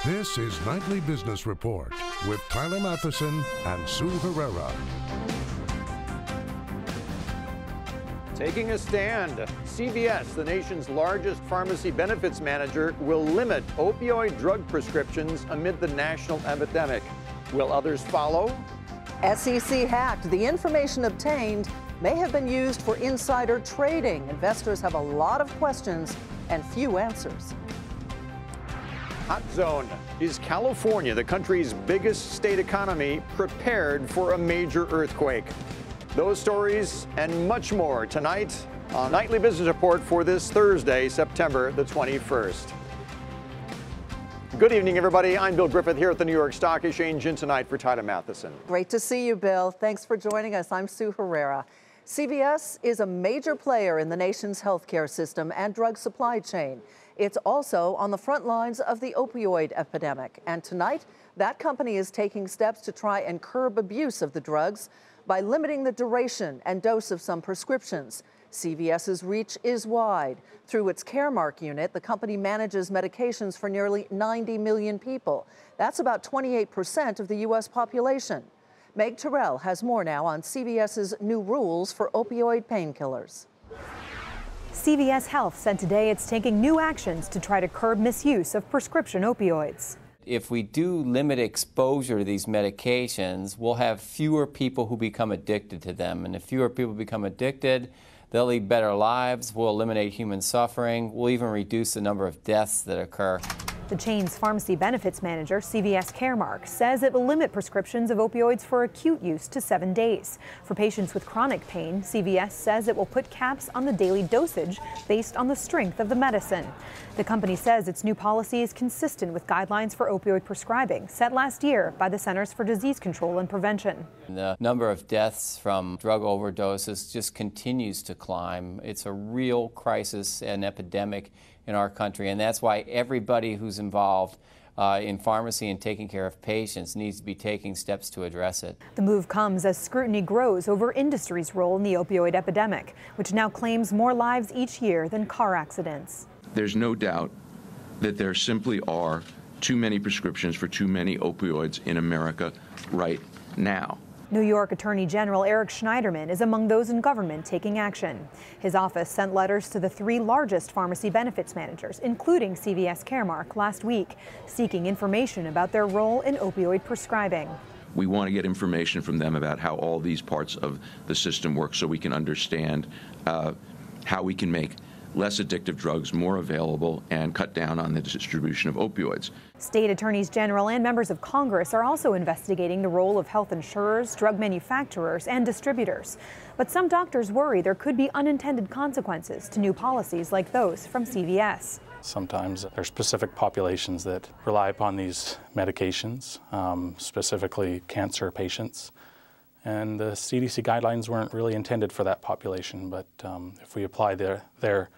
This is Nightly Business Report with Tyler Matheson and Sue Herrera. Taking a stand, CVS, the nation's largest pharmacy benefits manager, will limit opioid drug prescriptions amid the national epidemic. Will others follow? SEC hacked. The information obtained may have been used for insider trading. Investors have a lot of questions and few answers. Hot zone. Is California, the country's biggest state economy, prepared for a major earthquake? Those stories and much more tonight on Nightly Business Report for this Thursday, September the 21st. Good evening, everybody. I'm Bill Griffith here at the New York Stock Exchange, and tonight for Tyler Matheson. Great to see you, Bill. Thanks for joining us. I'm Sue Herrera. CVS is a major player in the nation's healthcare system and drug supply chain. It's also on the front lines of the opioid epidemic. And tonight, that company is taking steps to try and curb abuse of the drugs by limiting the duration and dose of some prescriptions. CVS's reach is wide. Through its Caremark unit, the company manages medications for nearly 90 million people. That's about 28% of the U.S. population. Meg Terrell has more now on CVS's new rules for opioid painkillers. CVS Health said today it's taking new actions to try to curb misuse of prescription opioids. If we do limit exposure to these medications, we'll have fewer people who become addicted to them. And if fewer people become addicted, they'll lead better lives, we'll eliminate human suffering, we'll even reduce the number of deaths that occur. The chain's pharmacy benefits manager, CVS Caremark, says it will limit prescriptions of opioids for acute use to 7 days. For patients with chronic pain, CVS says it will put caps on the daily dosage based on the strength of the medicine. The company says its new policy is consistent with guidelines for opioid prescribing set last year by the Centers for Disease Control and Prevention. The number of deaths from drug overdoses just continues to climb. It's a real crisis and epidemic in our country, and that's why everybody who's involved in pharmacy and taking care of patients needs to be taking steps to address it. The move comes as scrutiny grows over industry's role in the opioid epidemic, which now claims more lives each year than car accidents. There's no doubt that there simply are too many prescriptions for too many opioids in America right now. New York Attorney General Eric Schneiderman is among those in government taking action. His office sent letters to the 3 largest pharmacy benefits managers, including CVS Caremark, last week, seeking information about their role in opioid prescribing. We want to get information from them about how all these parts of the system work so we can understand how we can make less addictive drugs more available and cut down on the distribution of opioids. State attorneys general and members of Congress are also investigating the role of health insurers, drug manufacturers, and distributors. But some doctors worry there could be unintended consequences to new policies like those from CVS. Sometimes there are specific populations that rely upon these medications, specifically cancer patients. And the CDC guidelines weren't really intended for that population, but if we apply their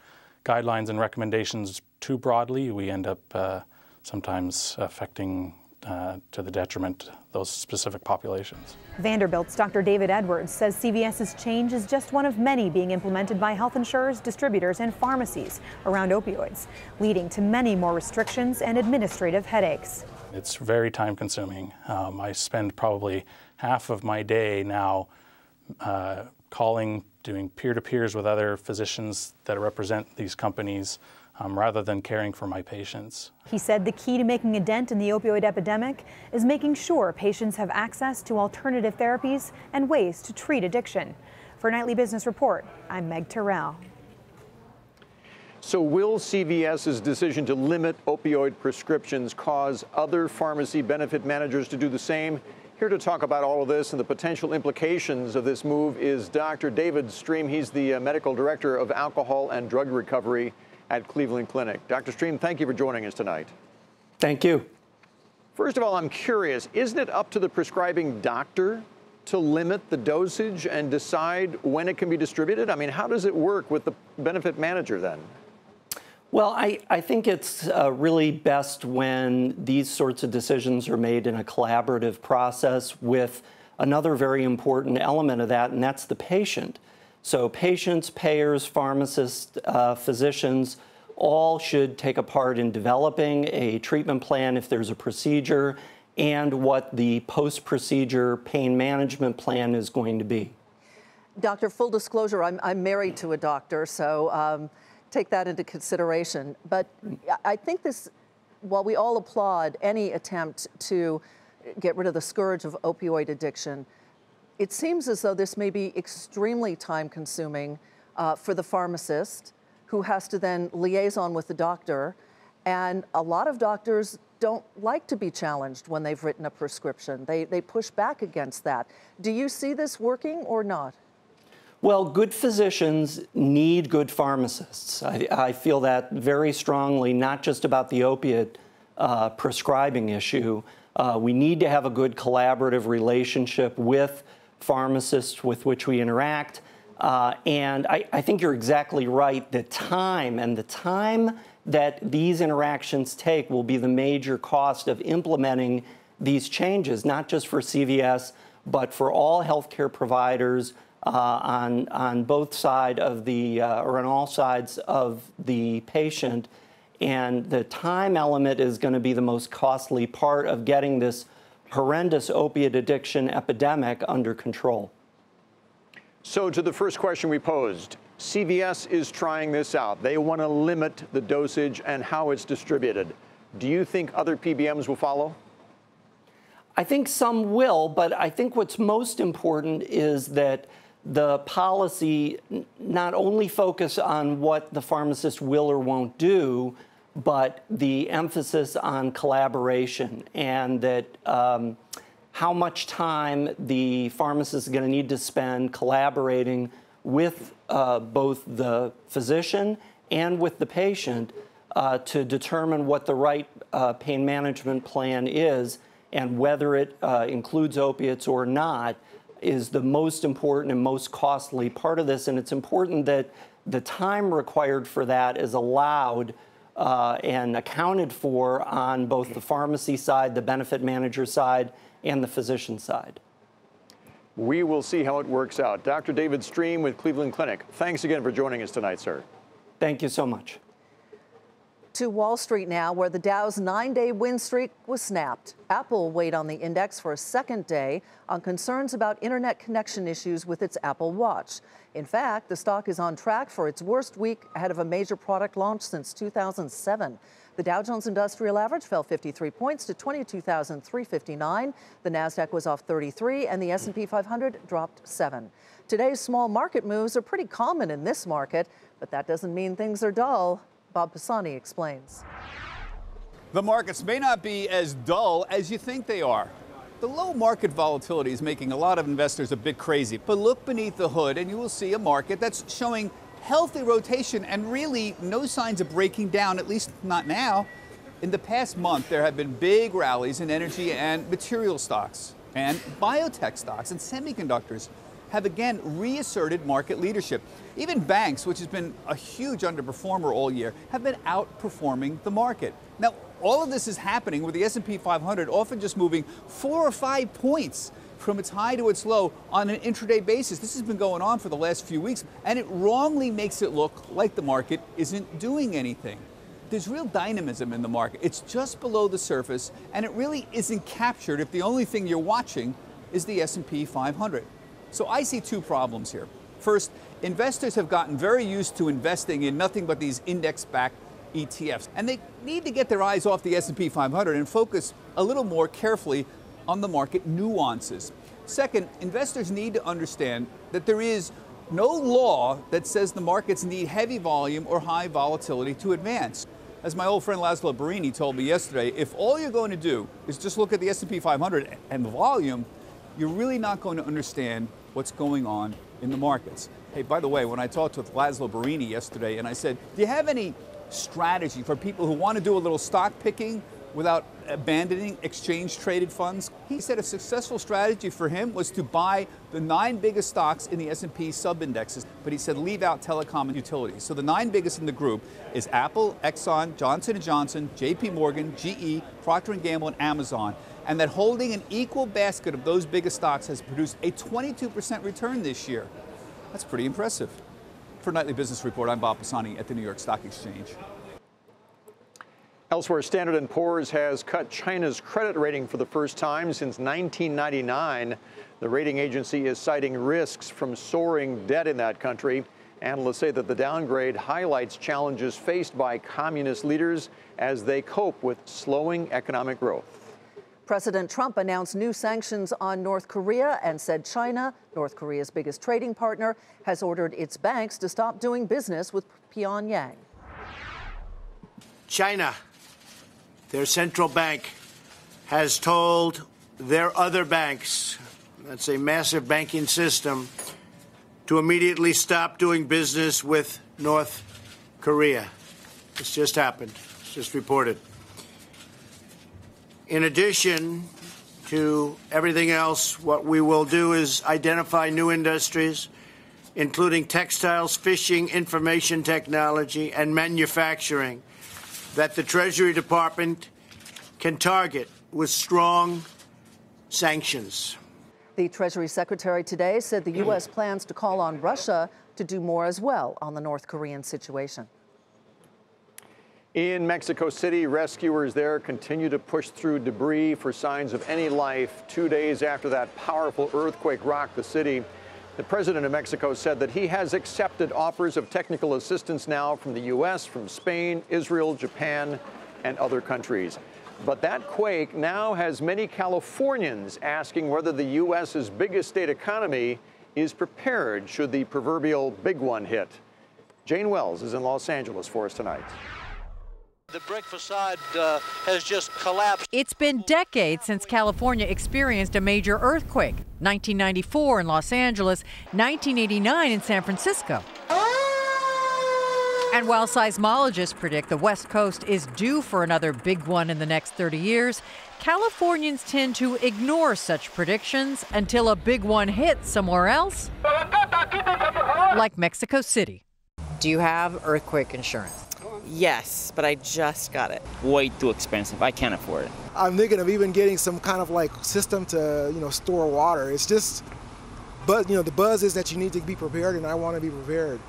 guidelines and recommendations too broadly, we end up sometimes affecting to the detriment those specific populations. Vanderbilt's Dr. David Edwards says CVS's change is just one of many being implemented by health insurers, distributors, and pharmacies around opioids, leading to many more restrictions and administrative headaches. It's very time consuming. I spend probably half of my day now calling, doing peer-to-peers with other physicians that represent these companies rather than caring for my patients. He said the key to making a dent in the opioid epidemic is making sure patients have access to alternative therapies and ways to treat addiction. For Nightly Business Report, I'm Meg Terrell. So will CVS's decision to limit opioid prescriptions cause other pharmacy benefit managers to do the same? Here to talk about all of this and the potential implications of this move is Dr. David Stream. He's the medical director of alcohol and drug recovery at Cleveland Clinic. Dr. Stream, thank you for joining us tonight. Thank you. First of all, I'm curious, isn't it up to the prescribing doctor to limit the dosage and decide when it can be distributed? I mean, how does it work with the benefit manager then? Well, I think it's really best when these sorts of decisions are made in a collaborative process with another very important element of that, and that's the patient. So patients, payers, pharmacists, physicians all should take a part in developing a treatment plan if there's a procedure and what the post-procedure pain management plan is going to be. Doctor, full disclosure, I'm married to a doctor, so take that into consideration. But I think this, while we all applaud any attempt to get rid of the scourge of opioid addiction, it seems as though this may be extremely time-consuming for the pharmacist, who has to then liaison with the doctor. And a lot of doctors don't like to be challenged when they've written a prescription. They push back against that. Do you see this working or not? Well, good physicians need good pharmacists. I feel that very strongly, not just about the opiate prescribing issue. We need to have a good collaborative relationship with pharmacists with which we interact. And I think you're exactly right. The time that these interactions take will be the major cost of implementing these changes, not just for CVS, but for all healthcare providers on both sides of the, or on all sides of the patient. And the time element is going to be the most costly part of getting this horrendous opiate addiction epidemic under control. So to the first question we posed, CVS is trying this out. They want to limit the dosage and how it's distributed. Do you think other PBMs will follow? I think some will, but I think what's most important is that the policy not only focus on what the pharmacist will or won't do, but the emphasis on collaboration, and that how much time the pharmacist is going to need to spend collaborating with both the physician and with the patient to determine what the right pain management plan is, and whether it includes opiates or not is the most important and most costly part of this. And it's important that the time required for that is allowed and accounted for on both the pharmacy side, the benefit manager side, and the physician side. We will see how it works out. Dr. David Stream with Cleveland Clinic, thanks again for joining us tonight, sir. Thank you so much. To Wall Street now, where the Dow's 9-day win streak was snapped. Apple weighed on the index for a second day on concerns about internet connection issues with its Apple Watch. In fact, the stock is on track for its worst week ahead of a major product launch since 2007. The Dow Jones Industrial Average fell 53 points to 22,359. The Nasdaq was off 33, and the S&P 500 dropped 7. Today's small market moves are pretty common in this market, but that doesn't mean things are dull. Bob Pisani explains. The markets may not be as dull as you think they are. The low market volatility is making a lot of investors a bit crazy, but look beneath the hood and you will see a market that's showing healthy rotation and really no signs of breaking down, at least not now. In the past month, there have been big rallies in energy and material stocks, and biotech stocks and semiconductors have again reasserted market leadership. Even banks, which has been a huge underperformer all year, have been outperforming the market. Now, all of this is happening with the S&P 500 often just moving 4 or 5 points from its high to its low on an intraday basis. This has been going on for the last few weeks, and it wrongly makes it look like the market isn't doing anything. There's real dynamism in the market. It's just below the surface, and it really isn't captured if the only thing you're watching is the S&P 500. So I see two problems here. First, investors have gotten very used to investing in nothing but these index-backed ETFs, and they need to get their eyes off the S&P 500 and focus a little more carefully on the market nuances. Second, investors need to understand that there is no law that says the markets need heavy volume or high volatility to advance. As my old friend Laszlo Barini told me yesterday, if all you're going to do is just look at the S&P 500 and the volume, you're really not going to understand what's going on in the markets. Hey, by the way, when I talked with Laszlo Barini yesterday and I said, do you have any strategy for people who want to do a little stock picking without abandoning exchange-traded funds? He said a successful strategy for him was to buy the 9 biggest stocks in the S&P sub-indexes, but he said leave out telecom and utilities. So the 9 biggest in the group is Apple, Exxon, Johnson & Johnson, JP Morgan, GE, Procter & Gamble, and Amazon. And that holding an equal basket of those biggest stocks has produced a 22% return this year. That's pretty impressive. For Nightly Business Report, I'm Bob Pisani at the New York Stock Exchange. Elsewhere, Standard & Poor's has cut China's credit rating for the first time since 1999. The rating agency is citing risks from soaring debt in that country. Analysts say that the downgrade highlights challenges faced by communist leaders as they cope with slowing economic growth. President Trump announced new sanctions on North Korea and said China, North Korea's biggest trading partner, has ordered its banks to stop doing business with Pyongyang. China, their central bank, has told their other banks, that's a massive banking system, to immediately stop doing business with North Korea. This just happened. It's just reported. In addition to everything else, what we will do is identify new industries, including textiles, fishing, information technology, and manufacturing, that the Treasury Department can target with strong sanctions. The Treasury Secretary today said the U.S. plans to call on Russia to do more as well on the North Korean situation. In Mexico City, rescuers there continue to push through debris for signs of any life 2 days after that powerful earthquake rocked the city. The president of Mexico said that he has accepted offers of technical assistance now from the U.S., from Spain, Israel, Japan, and other countries. But that quake now has many Californians asking whether the U.S.'s biggest state economy is prepared should the proverbial big one hit. Jane Wells is in Los Angeles for us tonight. The brick facade has just collapsed. It's been decades since California experienced a major earthquake. 1994 in Los Angeles, 1989 in San Francisco. And while seismologists predict the West Coast is due for another big one in the next 30 years, Californians tend to ignore such predictions until a big one hits somewhere else, like Mexico City. Do you have earthquake insurance? Yes, but I just got it. Way too expensive. I can't afford it. I'm thinking of even getting some kind of like system to, store water. It's just, but the buzz is that you need to be prepared, and I want to be prepared.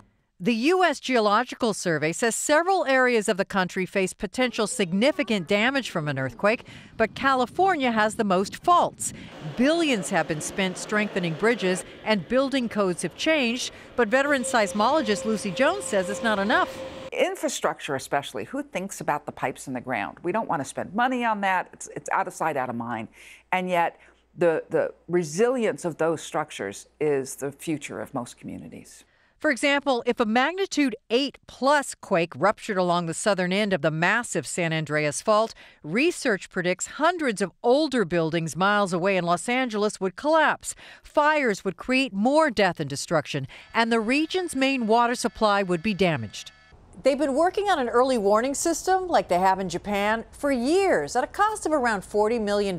The U.S. Geological Survey says several areas of the country face potential significant damage from an earthquake, but California has the most faults. Billions have been spent strengthening bridges, and building codes have changed, but veteran seismologist Lucy Jones says it's not enough. Infrastructure especially, who thinks about the pipes in the ground? We don't want to spend money on that. It's out of sight, out of mind. And yet the resilience of those structures is the future of most communities. For example, if a magnitude 8+ quake ruptured along the southern end of the massive San Andreas Fault, research predicts hundreds of older buildings miles away in Los Angeles would collapse. Fires would create more death and destruction, and the region's main water supply would be damaged. They've been working on an early warning system like they have in Japan for years at a cost of around $40 million.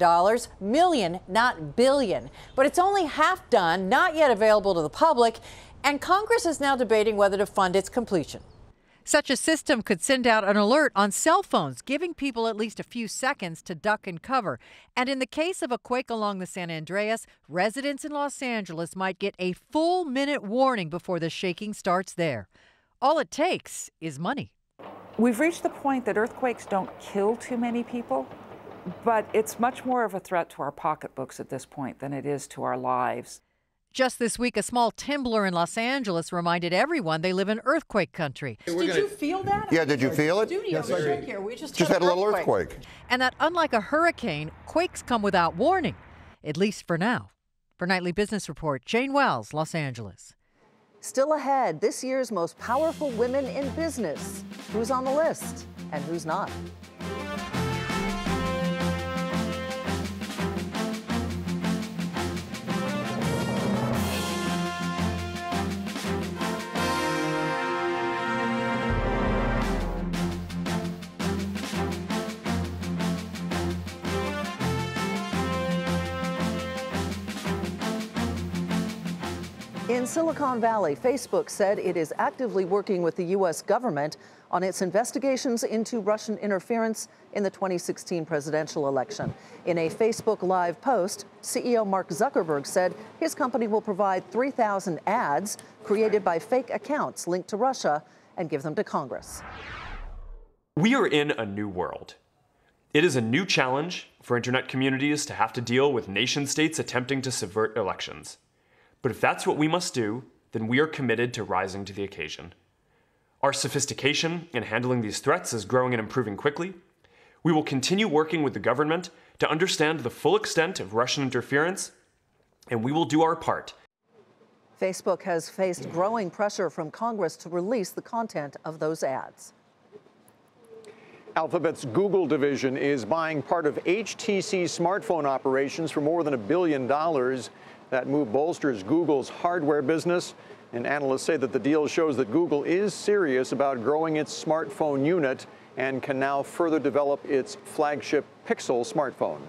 Million, not billion. But it's only half done, not yet available to the public, and Congress is now debating whether to fund its completion. Such a system could send out an alert on cell phones, giving people at least a few seconds to duck and cover. And in the case of a quake along the San Andreas, residents in Los Angeles might get a full minute warning before the shaking starts there. All it takes is money. We've reached the point that earthquakes don't kill too many people, but it's much more of a threat to our pocketbooks at this point than it is to our lives. Just this week, a small Timblr in Los Angeles reminded everyone they live in earthquake country. Did you feel that? Yeah, did you feel it? Yes, here. We just had a little earthquake. And that unlike a hurricane, quakes come without warning, at least for now. For Nightly Business Report, Jane Wells, Los Angeles. Still ahead, this year's most powerful women in business. Who's on the list and who's not? In Silicon Valley, Facebook said it is actively working with the U.S. government on its investigations into Russian interference in the 2016 presidential election. In a Facebook Live post, CEO Mark Zuckerberg said his company will provide 3,000 ads created by fake accounts linked to Russia and give them to Congress. We are in a new world. It is a new challenge for internet communities to have to deal with nation-states attempting to subvert elections. But if that's what we must do, then we are committed to rising to the occasion. Our sophistication in handling these threats is growing and improving quickly. We will continue working with the government to understand the full extent of Russian interference, and we will do our part. Facebook has faced growing pressure from Congress to release the content of those ads. Alphabet's Google division is buying part of HTC smartphone operations for more than $1 billion. That move bolsters Google's hardware business, and analysts say that the deal shows that Google is serious about growing its smartphone unit and can now further develop its flagship Pixel smartphone.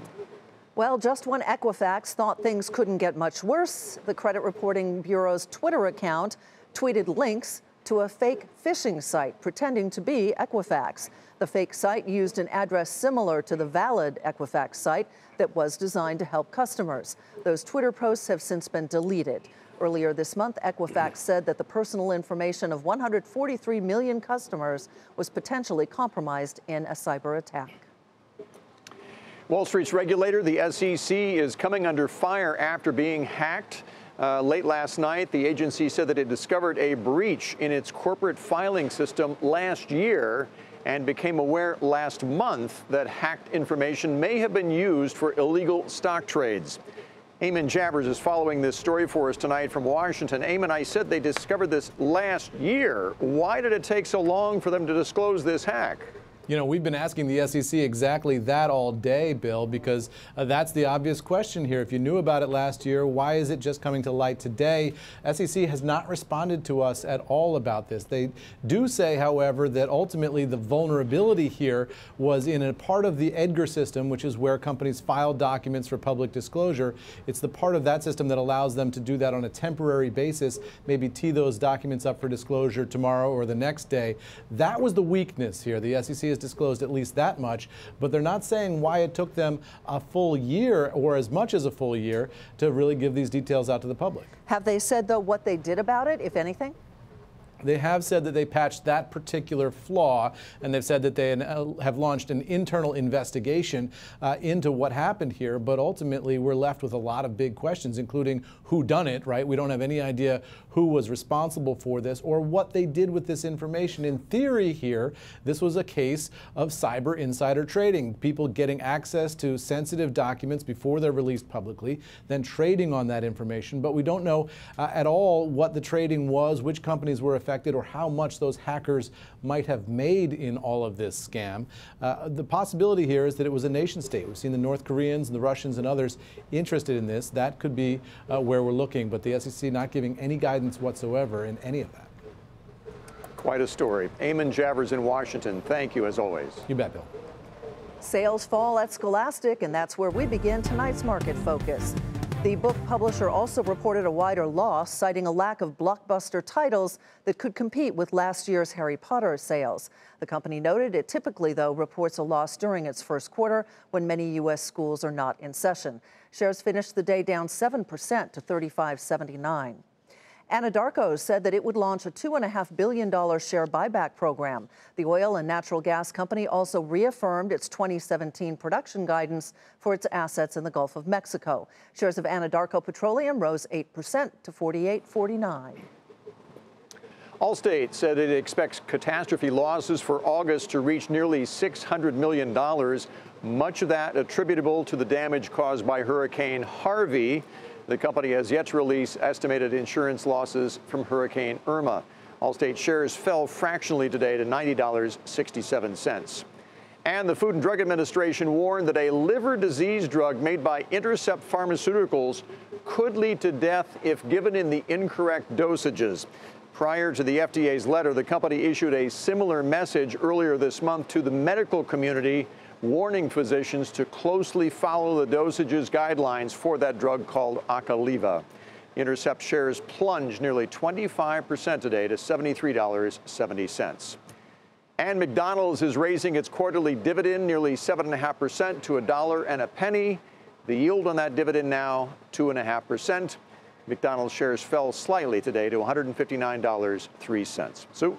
Well, just when Equifax thought things couldn't get much worse, the Credit Reporting Bureau's Twitter account tweeted links to a fake phishing site pretending to be Equifax. The fake site used an address similar to the valid Equifax site that was designed to help customers. Those Twitter posts have since been deleted. Earlier this month, Equifax said that the personal information of 143 million customers was potentially compromised in a cyber attack. Wall Street's regulator, the SEC, is coming under fire after being hacked. Late last night, the agency said that it discovered a breach in its corporate filing system last year and became aware last month that hacked information may have been used for illegal stock trades. Eamon Javers is following this story for us tonight from Washington. Eamon, I said they discovered this last year. Why did it take so long for them to disclose this hack? You know, we've been asking the SEC exactly that all day, Bill, because that's the obvious question here. If you knew about it last year, why is it just coming to light today? SEC has not responded to us at all about this. They do say, however, that ultimately the vulnerability here was in a part of the Edgar system, which is where companies file documents for public disclosure. It's the part of that system that allows them to do that on a temporary basis, maybe tee those documents up for disclosure tomorrow or the next day. That was the weakness here. The SEC has disclosed at least that much, but they're not saying why it took them a full year or as much as a full year to really give these details out to the public. Have they said, though, what they did about it, if anything? They have said that they patched that particular flaw, and they've said that they have launched an internal investigation into what happened here. But ultimately, we're left with a lot of big questions, including who done it, right? We don't have any idea who was responsible for this or what they did with this information. In theory here, this was a case of cyber insider trading, people getting access to sensitive documents before they're released publicly, then trading on that information. But we don't know at all what the trading was, which companies were affected, or how much those hackers might have made in all of this scam. The possibility here is that it was a nation state. We've seen the North Koreans and the Russians and others interested in this. That could be where we're looking, but the SEC not giving any guidance whatsoever in any of that. Quite a story. Eamon Javers in Washington, thank you as always. You bet, Bill. Sales fall at Scholastic, and that's where we begin tonight's Market Focus. The book publisher also reported a wider loss, citing a lack of blockbuster titles that could compete with last year's Harry Potter sales. The company noted it typically, though, reports a loss during its first quarter when many U.S. schools are not in session. Shares finished the day down 7% to $35.79. Anadarko said that it would launch a $2.5 billion share buyback program. The oil and natural gas company also reaffirmed its 2017 production guidance for its assets in the Gulf of Mexico. Shares of Anadarko Petroleum rose 8% to $48.49. Allstate said it expects catastrophe losses for August to reach nearly $600 million, much of that attributable to the damage caused by Hurricane Harvey. The company has yet to release estimated insurance losses from Hurricane Irma. Allstate shares fell fractionally today to $90.67. And the Food and Drug Administration warned that a liver disease drug made by Intercept Pharmaceuticals could lead to death if given in the incorrect dosages. Prior to the FDA's letter, the company issued a similar message earlier this month to the medical community, warning physicians to closely follow the dosages guidelines for that drug called Acaliva. Intercept shares plunged nearly 25% today to $73.70. And McDonald's is raising its quarterly dividend nearly 7.5% to $1.01. The yield on that dividend now 2.5%. McDonald's shares fell slightly today to $159.03. Sue?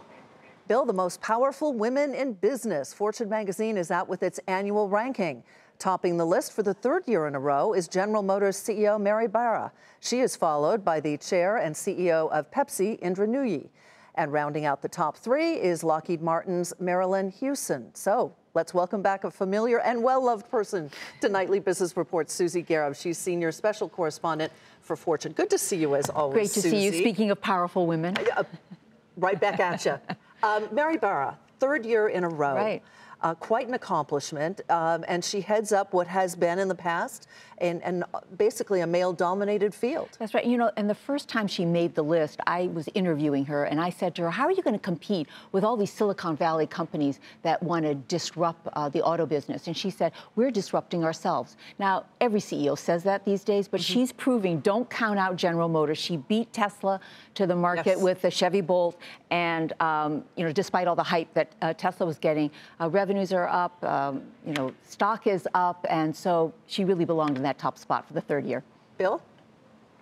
Bill, the most powerful women in business. Fortune magazine is out with its annual ranking. Topping the list for the third year in a row is General Motors CEO Mary Barra. She is followed by the chair and CEO of Pepsi, Indra Nooyi. And rounding out the top three is Lockheed Martin's Marilyn Hewson. So let's welcome back a familiar and well-loved person to Nightly Business Report's Susie Gareb. She's senior special correspondent for Fortune. Good to see you as always, Great to Susie. see you. Speaking of powerful women. Right back at you. Mary Barra, third year in a row. Right. Quite an accomplishment, and she heads up what has been in the past and basically a male-dominated field. That's right. You know, and the first time she made the list, I was interviewing her, and I said to her, how are you going to compete with all these Silicon Valley companies that want to disrupt the auto business? And she said, we're disrupting ourselves. Now, every CEO says that these days, but she's proving, don't count out General Motors. She beat Tesla to the market with the Chevy Bolt, and, you know, despite all the hype that Tesla was getting, revenues are up, you know, stock is up, and so she really belonged in that top spot for the third year. Bill?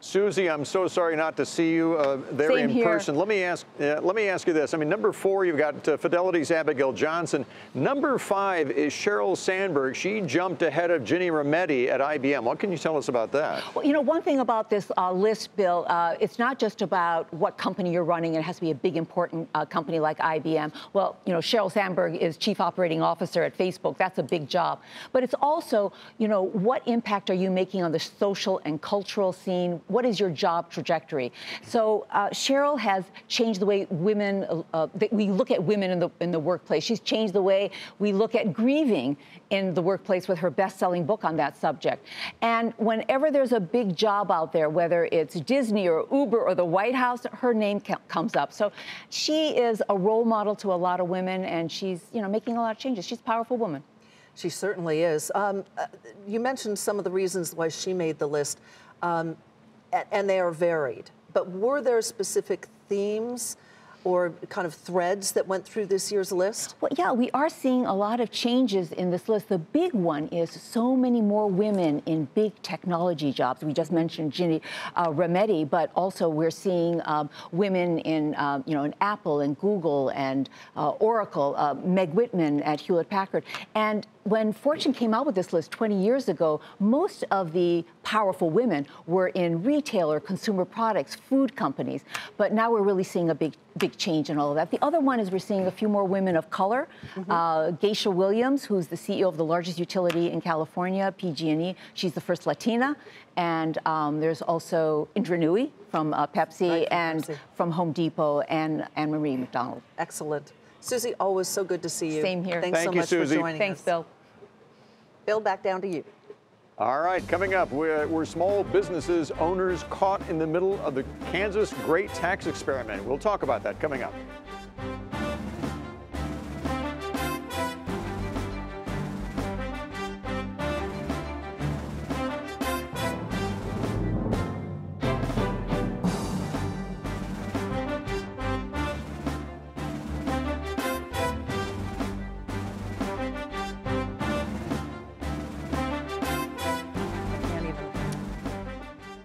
Susie, I'm so sorry not to see you there Same in here. person. Let me ask you this. I mean, number 4, you've got Fidelity's Abigail Johnson. Number 5 is Sheryl Sandberg. She jumped ahead of Ginny Rometty at IBM. What can you tell us about that? Well, you know, one thing about this list, Bill, it's not just about what company you're running. It has to be a big, important company like IBM. Well, you know, Sheryl Sandberg is Chief Operating Officer at Facebook. That's a big job. But it's also, you know, what impact are you making on the social and cultural scene? What is your job trajectory? So Sheryl has changed the way women, that we look at women in the workplace. She's changed the way we look at grieving in the workplace with her best-selling book on that subject. And whenever there's a big job out there, whether it's Disney or Uber or the White House, her name comes up. So she is a role model to a lot of women, and she's, you know, making a lot of changes. She's a powerful woman. She certainly is. You mentioned some of the reasons why she made the list. And they are varied. But were there specific themes or kind of threads that went through this year's list? Well, yeah, we are seeing a lot of changes in this list. The big one is so many more women in big technology jobs. We just mentioned Ginny Rometty, but also we're seeing women in, you know, in Apple and Google and Oracle, Meg Whitman at Hewlett-Packard. And when Fortune came out with this list 20 years ago, most of the powerful women were in retail or consumer products, food companies. But now we're really seeing a big change in all of that. The other one is we're seeing a few more women of color. Geisha Williams, who's the CEO of the largest utility in California, PG&E. She's the first Latina. And there's also Indra Nooyi from Pepsi and from Home Depot and Anne-Marie McDonald. Excellent. Susie, always so good to see you. Same here. Thanks so much for joining us. Thanks, Bill. Bill, back down to you. All right, coming up, we're small businesses owners caught in the middle of the Kansas Great Tax Experiment. We'll talk about that coming up.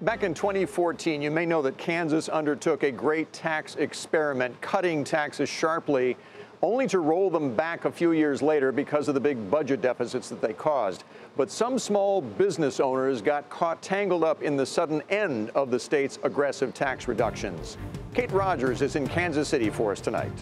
Back in 2014, you may know that Kansas undertook a great tax experiment, cutting taxes sharply, only to roll them back a few years later because of the big budget deficits that they caused. But some small business owners got caught tangled up in the sudden end of the state's aggressive tax reductions. Kate Rogers is in Kansas City for us tonight.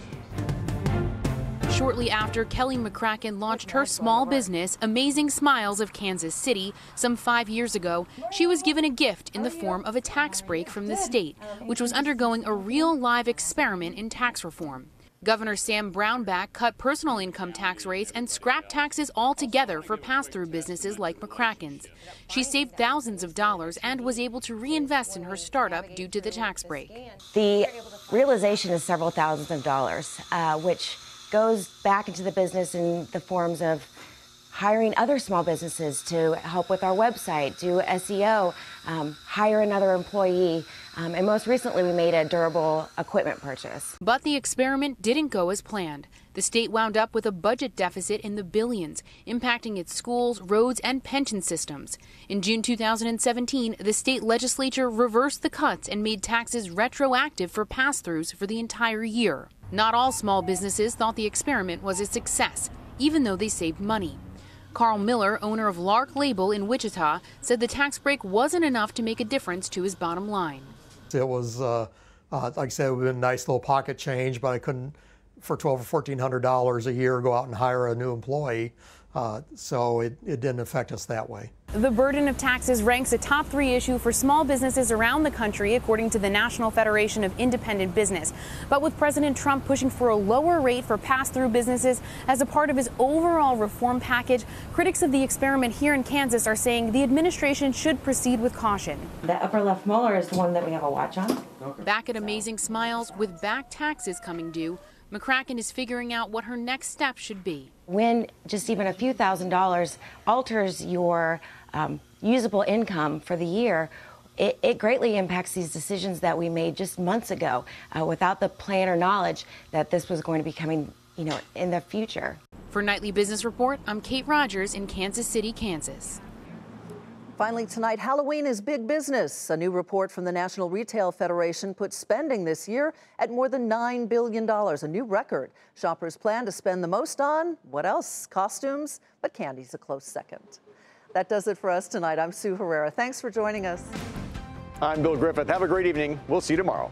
Shortly after Kelly McCracken launched her small business, Amazing Smiles of Kansas City, some 5 years ago, she was given a gift in the form of a tax break from the state, which was undergoing a real live experiment in tax reform. Governor Sam Brownback cut personal income tax rates and scrapped taxes altogether for pass-through businesses like McCracken's. She saved thousands of dollars and was able to reinvest in her startup due to the tax break. The realization is several thousands of dollars, which goes back into the business in the forms of hiring other small businesses to help with our website, do SEO, hire another employee, and most recently we made a durable equipment purchase. But the experiment didn't go as planned. The state wound up with a budget deficit in the billions, impacting its schools, roads, and pension systems. In June 2017, the state legislature reversed the cuts and made taxes retroactive for pass-throughs for the entire year. Not all small businesses thought the experiment was a success, even though they saved money. Carl Miller, owner of Lark Label in Wichita, said the tax break wasn't enough to make a difference to his bottom line. It was, like I said, it would have been a nice little pocket change, but I couldn't, for $1,200 or $1,400 a year, go out and hire a new employee. So it didn't affect us that way. The burden of taxes ranks a top 3 issue for small businesses around the country, according to the National Federation of Independent Business. But with President Trump pushing for a lower rate for pass-through businesses as a part of his overall reform package, critics of the experiment here in Kansas are saying the administration should proceed with caution. The upper left molar is the one that we have a watch on. Back at Amazing Smiles, with back taxes coming due, McCracken is figuring out what her next step should be. When just even a few $1,000s alters your usable income for the year, it greatly impacts these decisions that we made just months ago without the plan or knowledge that this was going to be coming, in the future. For Nightly Business Report, I'm Kate Rogers in Kansas City, Kansas. Finally tonight, Halloween is big business. A new report from the National Retail Federation puts spending this year at more than $9 billion, a new record. Shoppers plan to spend the most on, what else? Costumes, but candy's a close second. That does it for us tonight. I'm Sue Herrera. Thanks for joining us. I'm Bill Griffith. Have a great evening. We'll see you tomorrow.